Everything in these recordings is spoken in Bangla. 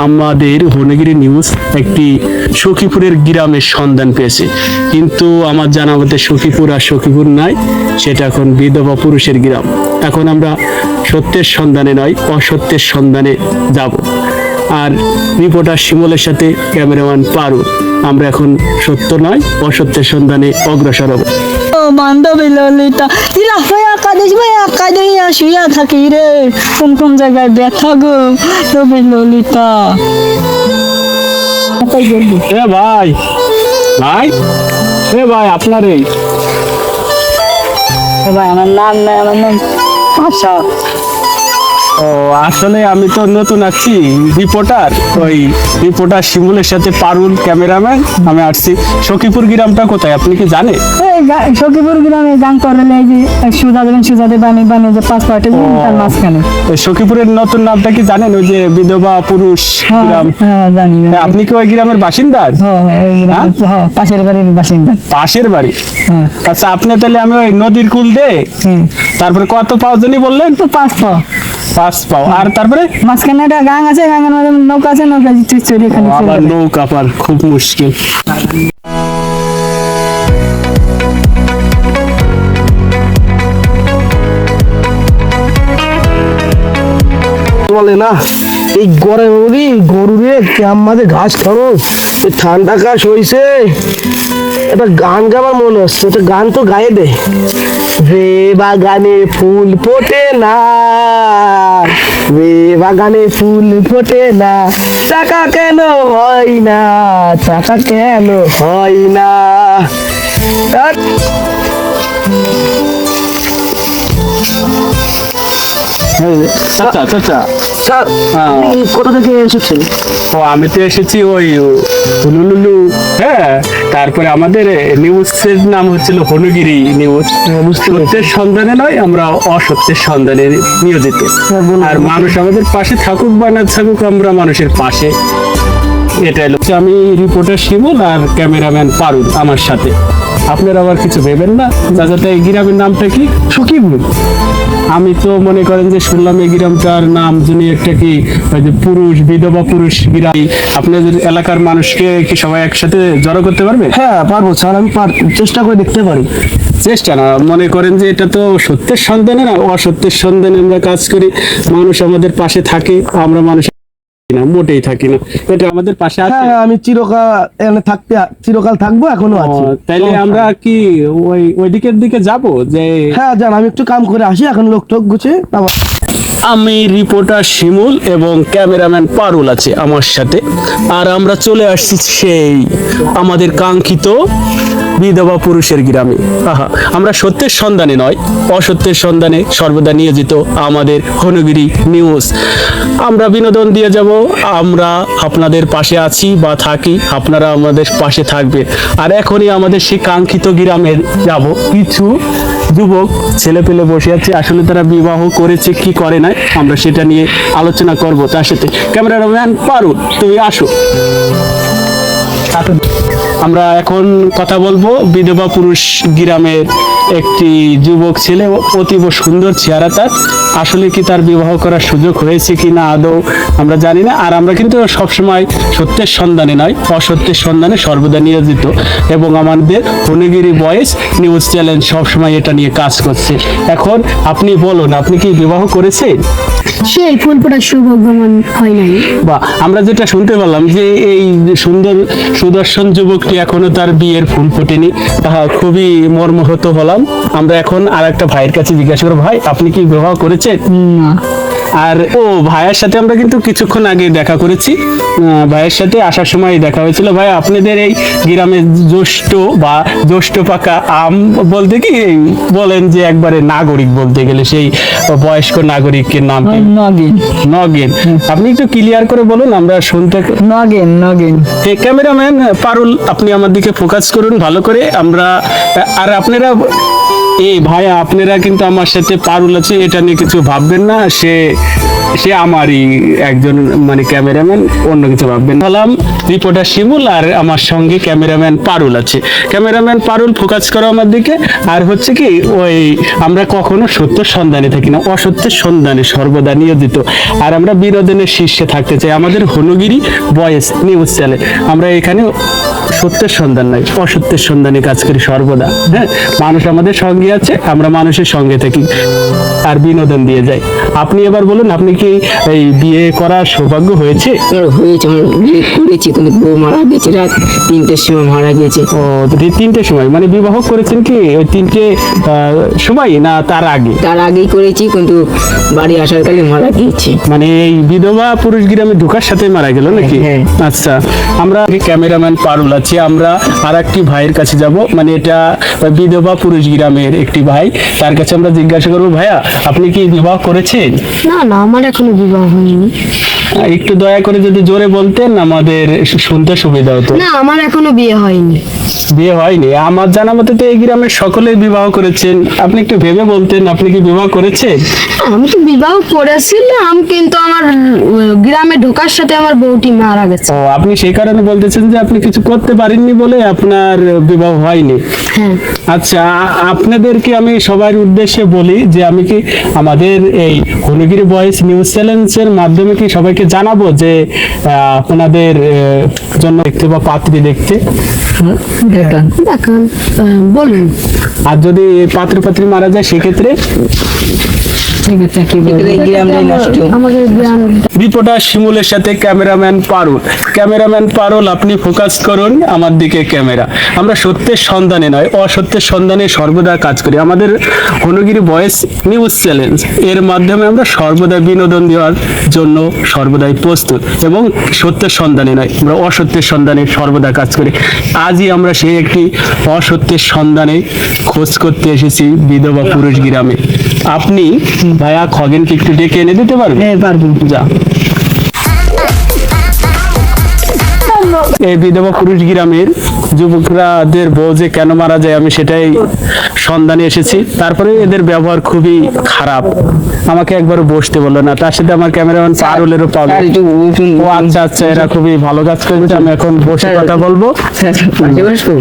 আমাদের হনগিরি নিউজ একটি সখীপুরের গ্রামের সন্ধান পেয়েছে, কিন্তু আমার জানা মতে সখীপুর আর সখীপুর নাই, সেটা এখন বিধবা পুরুষের গ্রাম। এখন আমরা সত্যের সন্ধানে নয়, অসত্যের সন্ধানে যাব। আর রিপোর্টার শিমলের সাথে ক্যামেরাম্যান পারুল, আমরা এখন সত্য নয় অসত্যের সন্ধানে অগ্রসর হব। বান্ধবী ললিতা ইরা হইয়া কাঁদিস ভাইয়া কাঁদিয়া শুইয়া থাকি রে, কোন কোন জায়গায় ব্যথা গো তবে ললিতা। এ ভাই ভাই এ ভাই আপনার এই ভাই আমার নাম নাই, আমার নাম আশা। ও আসলে আমি তো নতুন আছি, রিপোর্টার, ওই রিপোর্টার শিমুলের সাথে পারুল ক্যামেরাম্যান, আমি আসছি। সখীপুর গ্রামটা কোথায় আপনি কি জানেন? সখীপুর গ্রামে গান করলে এই যে সুজা দেবেন, সুজাদে বানি বানি যে পাঁচ পাটে তার মাঝখানে। সখীপুরের নতুন নামটা কি জানেন? ওই যে বিধবা পুরুষ গ্রাম। হ্যাঁ জানি। আপনি কি ওই গ্রামের বাসিন্দা? পাশের বাড়ির বাসিন্দা। পাশের বাড়ি? আচ্ছা, আপনি তাহলে আমি ওই নদীর কুল দে, তারপরে কত পাও জানি বললেন? তো 5 পা। 5 পাও। আর তারপরে মাঝখানে একটা গাং আছে, গাঙের মধ্যে নৌকা আছে, নৌকা চড়ে খালি আবার নৌকা পার খুব মুশকিল। বলে না এই গরমে গরুরে আমাদের ঘাস খাবো, এই ঠান্ডা কাশ হয়েছে, একটা গান গাবার মনে হচ্ছে, একটা গান তো গায়ে দে। রে বাগানে ফুল ফোটে না, রে বাগানে ফুল ফোটে না, টাকা কেন হয় না, টাকা কেন হয় না। চাচা চাচা স্যার কোথা থেকে এসেছেন? ও আমি তো এসেছি ওই হুলুলুলু, হ্যাঁ। তারপরে আমাদের নিউজের নাম হচ্ছিল হনগিরি নিউজ। সত্যের সন্ধানে নয়, আমরা অসত্যের সন্ধানে নিয়োজিত। আর মানুষ আমাদের পাশে থাকুক বা না থাকুক, আমরা মানুষের পাশে। এটাই হচ্ছে। আমি রিপোর্টার শিমুল আর ক্যামেরাম্যান পারুল আমার সাথে। আপনারা আবার কিছু ভেবেন না। চাচাটা এই গ্রামের নামটা কি? সখীপুর। আমি তো মনে করেন যে শুনলাম এই গ্রামটার নাম যিনি একটা কি ওই যে পুরুষ, বিধবা পুরুষ গ্রাম। আপনাদের এলাকার মানুষকে কি সবাই একসাথে জড়ো করতে পারবে? হ্যাঁ পারবো স্যার, আমি চেষ্টা করে দেখতে পারি। চেষ্টা না, মনে করেন যে এটা তো সত্যের সন্ধানে না, অসত্যের সন্ধানে আমরা কাজ করি। মানুষ আমাদের পাশে থাকে, আমরা মানুষ না, মোটেই থাকি না। এটা আমাদের পাশে আছে। হ্যাঁ আমি চিরকাল থাকবো, এখনো আছি। তাইলে আমরা কি ওই দিকের দিকে যাব? যে হ্যাঁ যান, আমি একটু কাম করে আসি, এখন লোক টোক গুছে। আমি রিপোর্টার শিমুল এবং ক্যামেরাম্যান পারুল আছে আমার সাথে। আর আমরা চলে আসছি সেই আমাদের কাঙ্ক্ষিত বিধবা পুরুষের গ্রামে। আমরা সত্যের সন্ধানে নয়, অসত্যের সন্ধানে সর্বদা নিয়োজিত আমাদের হনগিরি নিউজ। আমরা বিনোদন দিয়ে যাব, আমরা আপনাদের পাশে আছি বা থাকি, আপনারা আমাদের পাশে থাকবেন। আর এখনই আমাদের সেই কাঙ্ক্ষিত গ্রামে যাব। কিছু যুবক ছেলে পেলে বসে আছে, আসলে তারা বিবাহ করেছে কি করে নাই, আমরা সেটা নিয়ে আলোচনা করব তার সাথে। ক্যামেরাম্যান পারুল, তুমি আসো। আমরা এখন কথা বলবো বিধবা পুরুষ গ্রামের একটি যুবক ছেলে, অতীব সুন্দর চেহারা তার। আসলে কি তার বিবাহ করার সুযোগ হয়েছে কি না আদৌ আমরা জানি না। আর আমরা কিন্তু সবসময় সত্যের সন্ধানে নয়, অসত্যের সন্ধানে সর্বদা নিয়োজিত। এবং আমাদের হনগিরি ভয়েস নিউজ চ্যানেল সবসময় এটা নিয়ে কাজ করছে। এখন আপনি বলুন, আপনি কি বিবাহ করেছেন? সেই ফুল ফোটার সৌভাগ্যমান হয় নাই। বা আমরা যেটা শুনতে পেলাম যে এই সুন্দর সুদর্শন যুবকটি এখনো তার বিয়ের ফুল ফোটেনি, খুবই মর্মাহত হলাম। আমরা এখন আর একটা ভাইয়ের কাছে জিজ্ঞাসা করবো, ভাই আপনি কি বিবাহ করেছেন? না। আর ভাইয়ের সাথে আমরা কিন্তু কিছুক্ষণ আগে দেখা করেছি, ভাইয়ের সাথে আসার সময় দেখা হয়েছিল। ভাই আপনাদের এই গ্রামে জ্যৈষ্ঠ পাকা আম বলতে কি বলেন যে একবারে নাগরিক বলতে গেলে সেই বয়স্ক নাগরিকের নাম নগেন। নগেন। আপনি একটু ক্লিয়ার করে বলুন, আমরা শুনতে। নগেন। ক্যামেরাম্যান পারুল, আপনি আমার দিকে ফোকাস করুন ভালো করে। আমরা আর আপনারা এই ভাইয়া আপনারা কিন্তু আমার সাথে পারুল আছে, এটা নিয়ে কিছু ভাববেন না। সে সে আমারই একজন মানে ক্যামেরাম্যান, অন্য কিছু ভাববেন। বললাম রিপোর্টার শিমুল আর আমার সঙ্গে ক্যামেরাম্যান পারুল আছে। ক্যামেরাম্যান পারুল ফোকাস করো আমার দিকে। আর হচ্ছে কি ওই আমরা কখনো সত্য সন্ধানে থাকি না, অসত্যের সন্ধানে সর্বদা নিয়োজিত। আর আমরা বিনোদনের শীর্ষে থাকতে চাই। আমাদের হনুগিরি ভয়েস নিউজ চ্যানেল, আমরা এখানে সত্যের সন্ধান নাই, অসত্যের সন্ধানে কাজ করি সর্বদা। হ্যাঁ, মানুষ আমাদের সঙ্গে আছে, আমরা মানুষের সঙ্গে থাকি আর বিনোদন দিয়ে যাই। আপনি এবার বলুন, আপনি কি এই বিয়ে করার সৌভাগ্য হয়েছে? হয়েছে, আমার বিয়ে করেছি কিন্তু বউ মারা গেছে, রাত 3টের সময় মারা গেছে। ও 3টে সময়, মানে বিবাহ করেছেন কি ওই 3টে সময় না তার আগে? তার আগেই করেছি কিন্তু বাড়ি আসার কালে মারা গিয়েছে। মানে এই বিধবা পুরুষ গ্রামে ঢোকার সাথে মারা গেল নাকি? হ্যাঁ। আচ্ছা, আমরা ক্যামেরাম্যান পারুল আছি, আমরা আর একটি ভাইয়ের কাছে যাব। মানে এটা বিধবা পুরুষ গ্রামের একটি ভাই, তার কাছে আমরা জিজ্ঞাসা করবো, ভাইয়া আপনি কি বিবাহ করেছেন? না না, আমার এখনো বিবাহ হয়নি। একটু দয়া করে যদি জোরে বলতেন আমাদের শুনতে সুবিধা হতো। না, আমার এখনো বিয়ে হয়নি। বিয়ে হয়নি? আমার জানা মতে তো এই গ্রামের সকলেই বিবাহ করেছেন। আপনি একটু ভেবে বলতেন আপনি কি বিবাহ করেছেন? আমি তো বিবাহ করেছিলাম কিন্তু আমার গ্রামে ঢোকার সাথে আমার বউটি মারা গেছে। ও, আপনি সেই কারণে বলতেছেন যে আপনি কিছু করতে পারেননি বলে আপনার বিবাহ হয়নি। হ্যাঁ। আচ্ছা, আপনাদেরকে আমি সবার উদ্দেশ্যে বলি যে আমি কি আমাদের এই হনুগিরি ভয়েস নিউজ চ্যানেলের মাধ্যমে কি সবাইকে জানাবো যে আপনাদের জন্য দেখতে বা পাত্রী দেখতে। দেখান, বলুন। আর যদি পাত্র পাত্রী মারা যায় সেক্ষেত্রে এই গ্রামটাই নষ্ট। আমাদের গ্রাম রিপোর্টার শিমুলের সাথে ক্যামেরাম্যান পারুল। ক্যামেরাম্যান পারুল আপনি ফোকাস করুন আমার দিকে ক্যামেরা। আমরা সত্যের সন্ধানে নয়, অসত্যের সন্ধানে সর্বদা কাজ করি। আমাদের হনুগিরি ভয়েস নিউজ চ্যানেল এর মাধ্যমে আমরা সর্বদা বিনোদন দেওয়ার জন্য সর্বদাই প্রস্তুত, এবং সত্যের সন্ধানে নয়, আমরা অসত্যের সন্ধানে সর্বদা কাজ করি। আজই আমরা সেই একটি অসত্যের সন্ধানে খোঁজ করতে এসেছি বিধবা পুরুষ গ্রামে। আপনি ভাইয়া খগেনকে একটু ডেকে এনে দিতে পারবেন? হ্যাঁ পারবো। যা। এই বিধবা পুরুষ গ্রামের যুবকরাদের বউ যে কেন মারা যায় আমি সেটাই সন্ধানে এসেছি। তারপরে এদের ব্যবহার খুবই খারাপ, আমাকে একবার বসতে বললো না। তার সাথে আমার ক্যামেরাম্যান পারুলেরও পাবো। আর একটু উঠুন। ও আচ্ছা আচ্ছা, এরা খুবই ভালো কাজ করেছে। আমি এখন বসে কথা বলবো। পাশে বসবো?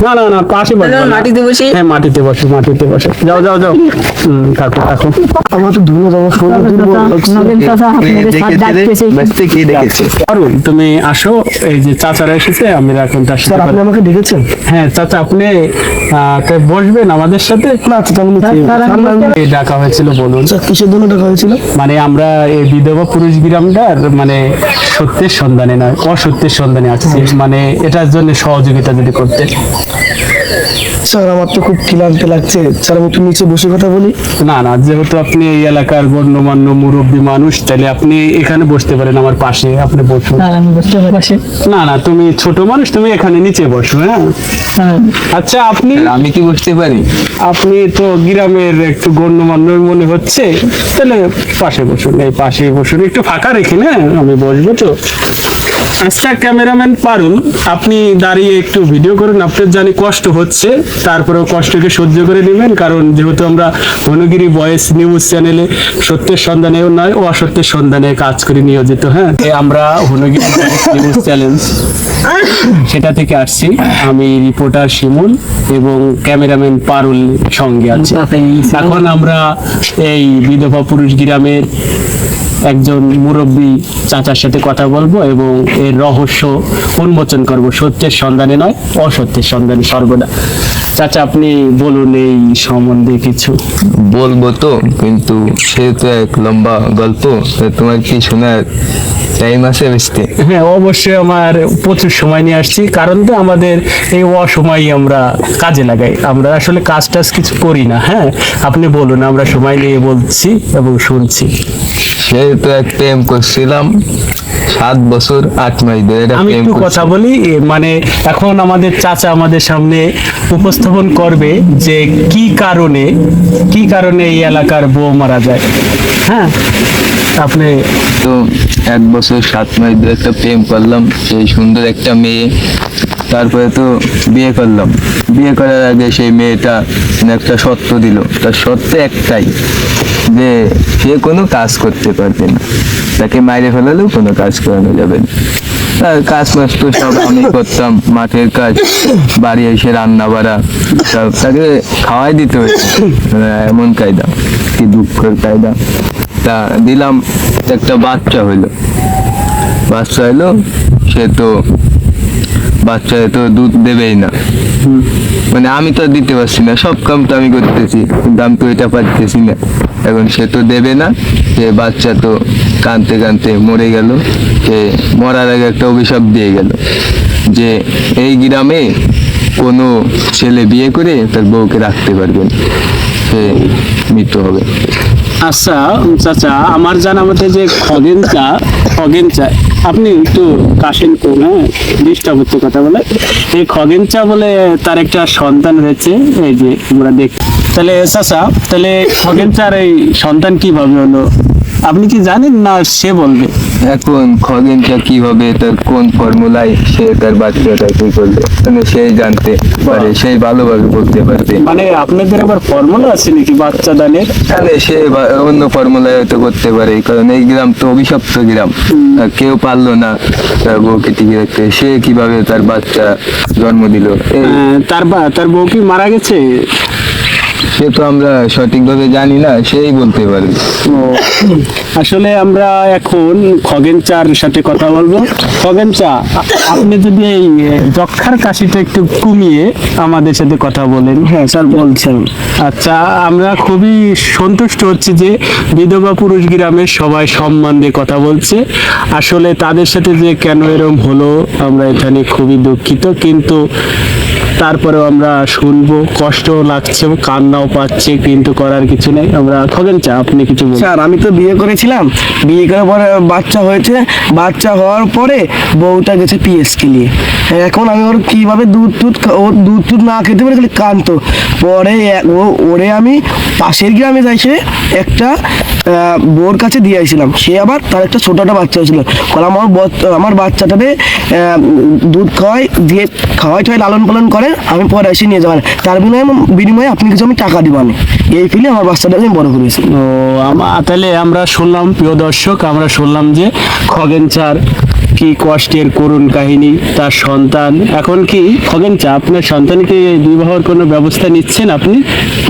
না না না, পাশে বসবো না। মাটিতে বসি? হ্যাঁ, মাটিতে বসে, মাটিতে বসে। যাও যাও যাও। থাকো থাকো। আমার তো ধুলো যাওয়া শরীর দুর্বল লাগছে। পারুল তুমি আসো, এই যে চাচারা এসেছে, আমি এখন তার স্যার সাথে আপনি আমাকে ডেকেছেন? হ্যাঁ চাচা, আপনি তাই বসবেন আমাদের সাথে? না আচ্ছা, আমি এই ডাকা হয়েছিল বলুন। কিসের জন্য টাকা হয়েছিল? মানে আমরা এই বিধবা পুরুষ গ্রামটার মানে সত্যের সন্ধানে নয়, অসত্যের সন্ধানে আসছি। মানে এটার জন্য সহযোগিতা যদি করতে। স্যার আমার তো খুব ক্লান্ত লাগছে, স্যার আমি একটু নিচে বসে কথা বলি। না না, যেহেতু আপনি এই এলাকার গণ্যমান্য মুরব্বী মানুষ, তাহলে আপনি এখানে বসতে পারেন আমার পাশে। আপনি বসুন। আমি বুঝতে পারছি। না না, তুমি ছোট মানুষ, তুমি এখানে নিচে বসো। হ্যাঁ, আচ্ছা আপনি আমি কি বসতে পারি? আপনি তো গ্রামের একটু গণ্যমান্য মনে হচ্ছে, তাহলে পাশে বসুন। এই পাশে বসুন, একটু ফাঁকা রেখে না, আমি বসবো তো। আচ্ছা ক্যামেরাম্যান পারুল, আপনি দাঁড়িয়ে একটু ভিডিও করুন। আপনার জানি কষ্ট হচ্ছে, তারপরেও কষ্টকে সহ্য করে নেবেন, কারণ যেহেতু আমরা হনুগিরি ভয়েস নিউজ চ্যানেলে সত্যের সন্ধানেও নয়, অসত্যের সন্ধানে কাজ করে নিয়োজিত। হ্যাঁ, আমরা হনুগিরি ভয়েস নিউজ চ্যানেল সেটা থেকে আসছি। আমি রিপোর্টার শিমুল এবং ক্যামেরাম্যান পারুল সঙ্গে আছি। এখন আমরা এই বিধবা পুরুষ গ্রামের একজন মুরব্বী চাচার সাথে কথা বলবো এবং এর রহস্য উন্মোচন করব। সত্যের সন্ধানে নয়, অসত্যের সন্ধানে সর্বদা। চাচা আপনি বলুন এই সম্বন্ধে কিছু। বলবো তো, কিন্তু সেহেতু এক লম্বা গল্প, তা তোমার কি শোনার টাইম আছে বেশি? হ্যাঁ অবশ্যই, আমার প্রচুর সময় নিয়ে আসছি, কারণ তো আমাদের এই অসময় আমরা কাজে লাগাই, আমরা আসলে কাজ টাজ কিছু করি না। হ্যাঁ আপনি বলুন, আমরা সময় নিয়ে বলছি এবং শুনছি। সেহেতু এক প্রেম করছিলাম 7 বছর 8 মাস ধরে একটা আমি প্রেম একটু কথা করছিলাম। বলি, মানে এখন আমাদের চাচা আমাদের সামনে উপস্থাপন করবে যে কি কারণে এই এলাকার বউ মারা যায়। হ্যাঁ আপনি তো 1 বছর 7 মাস ধরে একটা প্রেম করলাম, সেই সুন্দর একটা মেয়ে। তারপরে তো বিয়ে করলাম। বিয়ে করার আগে সেই মেয়েটা একটা শর্ত দিল, তার শর্ত একটাই, যে সে কোনো কাজ করতে পারবে না, তাকে মাইরে ফেলালেও কোনো কাজ করানো যাবে না। আর কাজ মাস তো সব আমি করতাম, মাঠের কাজ, বাড়ি এসে রান্না বাড়া সব তাকে খাওয়াই দিতে হয়েছে। এমন কায়দা, কি দুঃখের কায়দা। তা দিলাম, একটা বাচ্চা হইলো, সে তো বাচ্চা তো দুধ দেবেই না। মানে আমি তো আর দিতে পারছি না, সব কাম তো আমি করতেছি, কিন্তু আমি তো এটা পারতেছি না। এখন সে তো দেবে না, সে বাচ্চা তো কাঁদতে কাঁদতে মরে গেল। সে মরার আগে একটা অভিশাপ দিয়ে গেল যে এই গ্রামে কোনো ছেলে বিয়ে করে তার বউকে রাখতে পারবে না, সে মৃত্যু হবে। আচ্ছা চাচা, আমার জানা মতে যে খগেনচা আপনি একটু কাশেন কোন, হ্যাঁ ডিস্টার্ব হচ্ছে কথা বলে। এই খগেনচা বলে তার একটা সন্তান হয়েছে, এই যে আমরা দেখি। তাহলে চাচা, তাহলে খগেনচার এই সন্তান কিভাবে হলো আপনি কি জানেন না সে বলবে? এখন খগেনটা কিভাবে, তার কোন ফর্মুলায় সে তার বাচ্চাটা কি করবে, মানে সেই জানতে পারে, সেই ভালোভাবে বলতে পারবে। মানে আপনাদের আবার ফর্মুলা আছে নাকি বাচ্চা দানের? তাহলে সে অন্য ফর্মুলায় হয়তো করতে পারে, কারণ এই গ্রাম তো অভিশপ্ত গ্রাম। আর কেউ পারলো না তার বউকে টিকে রাখতে, সে কিভাবে তার বাচ্চা জন্ম দিল? তার বউ কি মারা গেছে? সে তো আমরা সঠিকভাবে জানি না, সেই বলতে পারবে। ও, আসলে আমরা এখন খগেনচার সাথে কথা বলবো। খগেনচা, আপনি যদি এই যক্ষার কাশিটা একটু কমিয়ে আমাদের সাথে কথা বলেন। হ্যাঁ স্যার বলছেন। আচ্ছা, আমরা খুবই সন্তুষ্ট হচ্ছি যে বিধবা পুরুষ গ্রামের সবাই সম্মান দিয়ে কথা বলছে। আসলে তাদের সাথে যে কেন এরকম হলো আমরা এখানে খুবই দুঃখিত, কিন্তু তারপরেও আমরা শুনবো, কষ্ট লাগছে, কান্নাও পাচ্ছে, কিন্তু করার কিছু নেই। আমরা খগেনচা, আপনি কিছু বলুন। স্যার আমি তো বিয়ে করেছিলাম, বিয়ে করার পরে বাচ্চা হয়েছে, বাচ্চা হওয়ার পরে বউটা গেছে পিএসকে নিয়ে। এখন আমি ওর কিভাবে দুধ না খেতে পারে, খালি কানতো। পরে ওরে আমি পাশের গ্রামে যাইছে একটা বউর কাছে দিয়ে আসছিলাম, সে আবার তার একটা ছোটটা বাচ্চা হয়েছিল। আমার বাচ্চাটাকে দুধ খাওয়াই লালন পালন করে, আমি পরে এসে নিয়ে যাবেন, তার বিনিময়ে আপনি কিছু আমি টাকা দিবানি। এই ফিলে আমার বাচ্চাটাকে আমি বড় করেছি। ও, তাহলে আমরা শুনলাম, প্রিয় দর্শক, আমরা শুনলাম যে খগেনচার কি কষ্টের করুণ কাহিনী, তার সন্তান। এখন কি খগেনচা, আপনার সন্তানকে বিবাহের কোনো ব্যবস্থা নিচ্ছেন আপনি?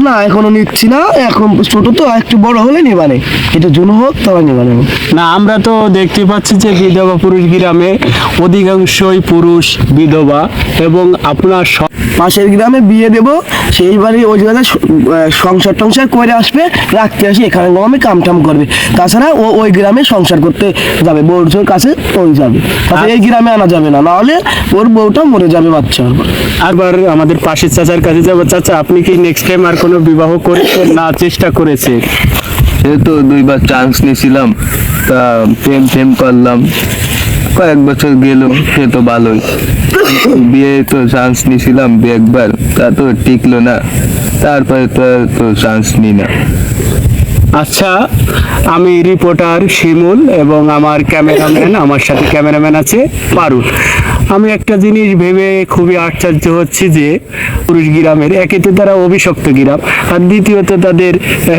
না এখনো নিচ্ছি না, এখন ছোট তো, একটু বড় হলে নিবানে, একটু জুন হোক তবে নিবানে। না, আমরা তো দেখতে পাচ্ছি যে বিধবা পুরুষ গ্রামে অধিকাংশই পুরুষ বিধবা, এবং আপনার পাশের গ্রামে বিয়ে দেবো, সেই বাড়ি ওই জায়গায় সংসার টংসার করে আসবে, রাখতে আসি এখানে গ্রামে কাম করবে। তাছাড়া ওই গ্রামে সংসার করতে যাবে, বউর কাছে ওই যাবে, তাছাড়া এই গ্রামে আনা যাবে না, নাহলে ওর বউটা মরে যাবে বাচ্চা। আবার আমাদের পাশের চাচার কাছে যাবো। চাচা, আপনি কি নেক্সট টাইম আর কোনো বিবাহ করেছেন না চেষ্টা করেছে? সে তো 2বার চান্স নিয়েছিলাম, তা প্রেম করলাম, কয়েক বছর গেল, সে তো ভালোই। বিয়ে তো চান্স নিয়েছিলাম একবার, তা তো টিকলো না, তারপরে তো চান্স নিই না। আচ্ছা, আমি রিপোর্টার শিমুল এবং আমার ক্যামেরাম্যান, আমার সাথে ক্যামেরাম্যান আছে পারুল। আমি একটা জিনিস ভেবে খুবই আশ্চর্য হচ্ছি যে পুরুষ গ্রামের, একে তো তারা অভিশপ্ত গ্রাম, আর দ্বিতীয়ত তাদের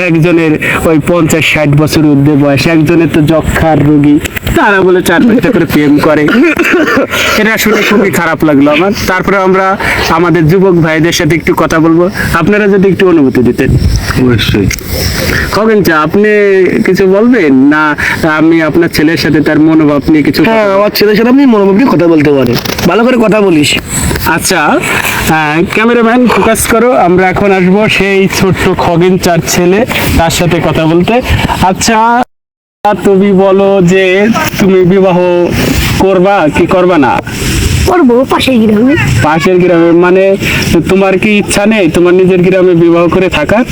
একজনের ওই 50-60 বছর ঊর্ধ্বে বয়স, একজনের তো যক্ষার রোগী, তারা বলে 4-5টা করে প্রেম করে। এটা শুনে খুবই খারাপ লাগলো আমার। তারপরে আমরা আমাদের যুবক ভাইদের সাথে একটু কথা বলবো, আপনারা যদি একটু অনুমতি দিতেন। অবশ্যই। খগেনচা, আপনি কিছু বলবেন না? আমি আপনার ছেলের সাথে তার মনোভাব নিয়ে কিছু। হ্যাঁ, আমার ছেলের সাথে আপনি মনোভাব নিয়ে কথা বলতে পারেন, ভালো করে কথা বলিস। আচ্ছা, ক্যামেরাম্যান ফোকাস করো, আমরা এখন আসবো সেই ছোট্ট খগেনচার ছেলে, তার সাথে কথা বলতে। আচ্ছা, তুমি বলো যে তুমি বিবাহ করবা কি করবা না? করবো পাশের গ্রামে। পাশের গ্রামে মানে তোমার কি ইচ্ছা নেই তোমার নিজের গ্রামে বিবাহ করে থাকার?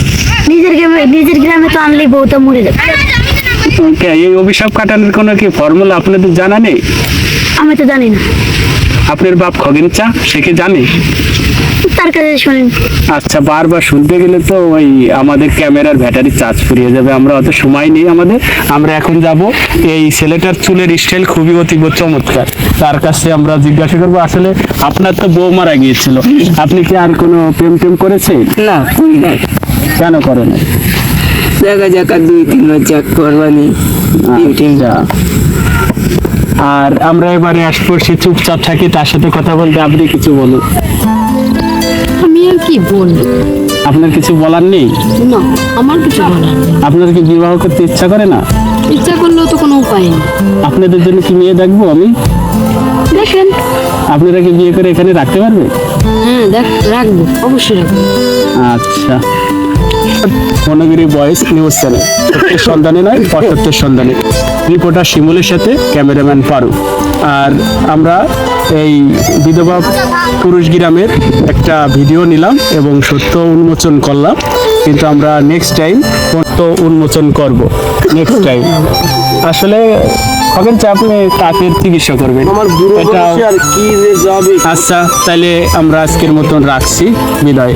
নিজের গ্রামে তো আনলেই বউটা মরে যাবে। এই অভিশাপ কাটানোর কোনো কি ফর্মুলা আপনাদের জানা নেই? আমি তো জানি না। আপনার বাপ খগেনচা, সে কি জানে? তার কাছে শোনেন। আচ্ছা, বারবার শুনতে গেলে তো ওই আমাদের ক্যামেরার ব্যাটারি চার্জ ফুরিয়ে যাবে, আমরা অত সময় নেই আমাদের। আমরা এখন যাব, এই ছেলেটার চুলের স্টাইল খুবই অতীব চমৎকার, তার কাছে আমরা জিজ্ঞাসা করবো। আসলে আপনার তো বউ মারা গিয়েছিল, আপনি কি আর কোনো প্রেম করেছেন? না, কেন করেন? দেখা যাক আর 2-3 মাস যাক কোরবানি ডিউটি। আর আমরা এবারে আশপাশে চুপচাপ থাকি, তার সাথে কথা বলতে আপনি কিছু বলুন। আমি আর কি বলবো, আপনার কিছু বলার নেই? না আমার কিছু বলার নেই। আপনার কি বিবাহ করতে ইচ্ছা করে না? ইচ্ছা করলেও তো কোনো উপায় নেই। আপনাদের জন্য কি মেয়ে দেখবো আমি? দেখেন, আপনারা কি বিয়ে করে এখানে রাখতে পারবে? হ্যাঁ রাখবো, অবশ্যই রাখবো। আচ্ছা, মনোগিরি বয়েস নিউজ চ্যানেল, সত্যের সন্ধানে নয় অসত্যের সন্ধানে। রিপোর্টার শিমুলের সাথে ক্যামেরাম্যান পারু। আর আমরা এই বিধবা পুরুষ গ্রামের একটা ভিডিও নিলাম এবং সত্য উন্মোচন করলাম, কিন্তু আমরা নেক্সট টাইম সত্য উন্মোচন করব নেক্সট টাইম। আসলে খগেন চা আপনি কাকের চিকিৎসা করবেন, আমার বুড়ো এটা বয়সে আর কি যে যাবে। আচ্ছা, তাইলে আমরা আজকের মতন রাখছি, বিদায়।